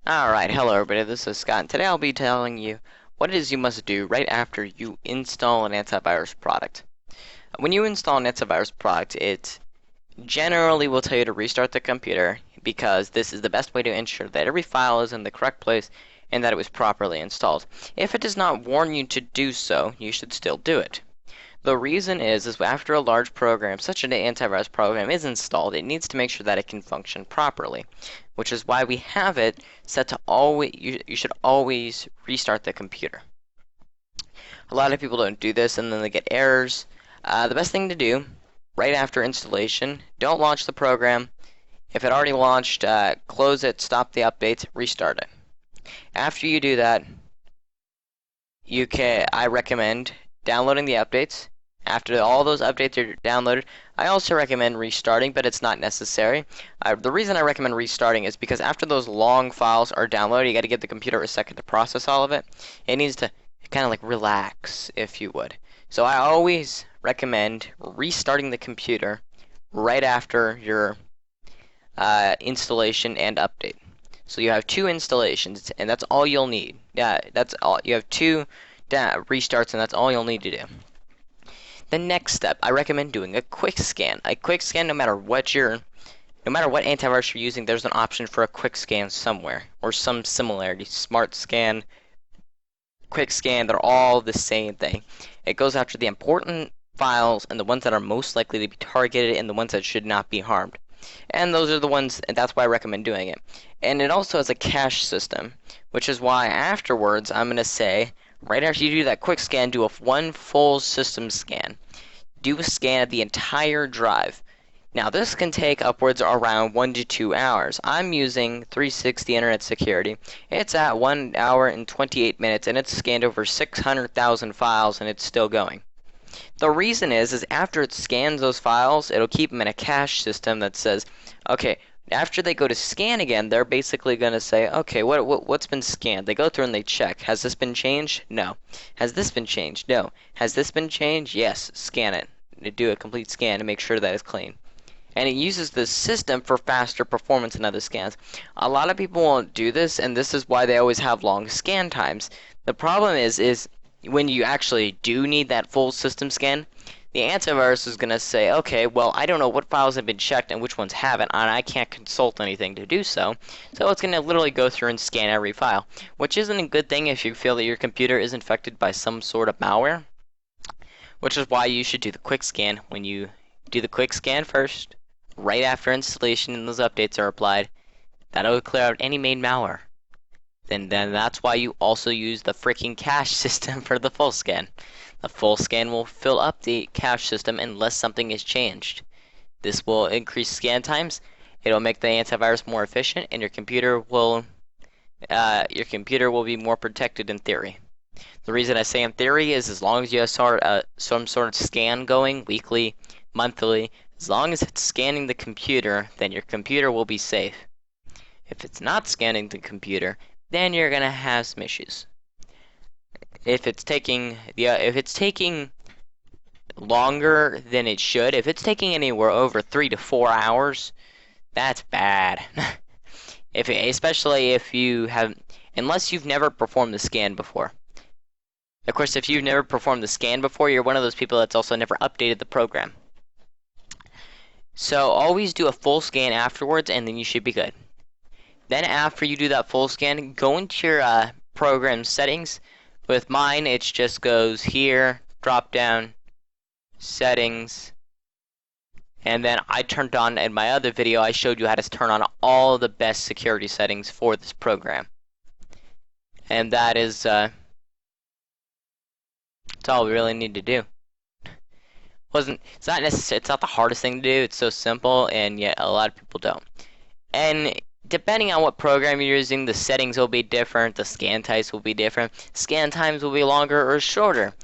Alright, hello everybody, this is Scott, and today I'll be telling you what it is you must do right after you install an antivirus product. When you install an antivirus product, it generally will tell you to restart the computer because this is the best way to ensure that every file is in the correct place and that it was properly installed. If it does not warn you to do so, you should still do it. The reason is after a large program, such an antivirus program, is installed, it needs to make sure that it can function properly, which is why we have it set to always, you should always restart the computer. A lot of people don't do this and then they get errors. The best thing to do, right after installation, don't launch the program. If it already launched, close it, stop the updates, restart it. After you do that, I recommend downloading the updates. After all those updates are downloaded, I also recommend restarting, but it's not necessary. The reason I recommend restarting is because after those long files are downloaded, you got to give the computer a second to process all of it. It needs to kind of like relax, if you would. So I always recommend restarting the computer right after your installation and update. So you have two installations, and that's all you'll need. Yeah, that's all. You have two restarts, and that's all you'll need to do. The next step, I recommend doing a quick scan. A quick scan, no matter what antivirus you're using, there's an option for a quick scan somewhere, or some similarity. Smart scan, quick scan, they're all the same thing. It goes after the important files and the ones that are most likely to be targeted and the ones that should not be harmed. And those are the ones, and that's why I recommend doing it. And it also has a cache system, which is why afterwards I'm going to say, right after you do that quick scan, do one full system scan. Do a scan of the entire drive. Now this can take upwards around 1 to 2 hours. I'm using 360 Internet Security. It's at 1 hour and 28 minutes and it's scanned over 600,000 files and it's still going. The reason is after it scans those files, it'll keep them in a cache system that says, okay, after they go to scan again, they're basically going to say, okay, what's been scanned? They go through and they check. Has this been changed? No. Has this been changed? No. Has this been changed? Yes. Scan it. Do a complete scan to make sure that it's clean. And it uses this system for faster performance than other scans. A lot of people won't do this, and this is why they always have long scan times. The problem is when you actually do need that full system scan, the antivirus is going to say, okay, well, I don't know what files have been checked and which ones haven't, and I can't consult anything to do so. So it's going to literally go through and scan every file, which isn't a good thing if you feel that your computer is infected by some sort of malware, which is why you should do the quick scan. When you do the quick scan first, right after installation and those updates are applied, that'll clear out any main malware. Then that's why you also use the freaking cache system for the full scan. The full scan will fill up the cache system unless something is changed. This will increase scan times. It'll make the antivirus more efficient, and your computer will be more protected in theory. The reason I say in theory is as long as you have some sort of scan going weekly, monthly, as long as it's scanning the computer, then your computer will be safe. If it's not scanning the computer, then you're gonna have some issues. If it's taking longer than it should, if it's taking anywhere over 3 to 4 hours, that's bad. Especially if you have, unless you've never performed the scan before. Of course, if you've never performed the scan before, you're one of those people that's also never updated the program. So always do a full scan afterwards, and then you should be good. Then after you do that full scan, go into your program settings. With mine, it just goes here, drop down, settings, and then I turned on, in my other video, I showed you how to turn on all the best security settings for this program. And that is, that's all we really need to do. It's not the hardest thing to do, it's so simple, and yet a lot of people don't. And depending on what program you're using, the settings will be different, the scan types will be different, scan times will be longer or shorter.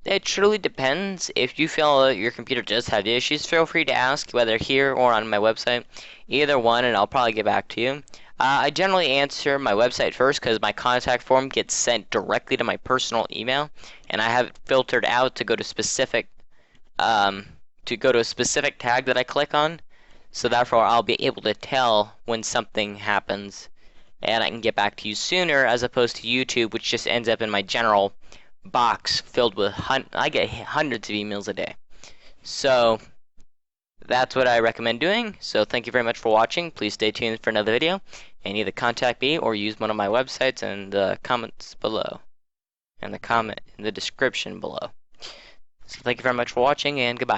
It truly depends. If you feel that your computer does have issues, feel free to ask, whether here or on my website. Either one, and I'll probably get back to you. I generally answer my website first because my contact form gets sent directly to my personal email, and I have it filtered out to go to a specific tag that I click on. So therefore, I'll be able to tell when something happens and I can get back to you sooner, as opposed to YouTube, which just ends up in my general box filled with I get hundreds of emails a day. So that's what I recommend doing. So thank you very much for watching. Please stay tuned for another video, and either contact me or use one of my websites in the comments below, and the comment in the description below. So thank you very much for watching, and goodbye.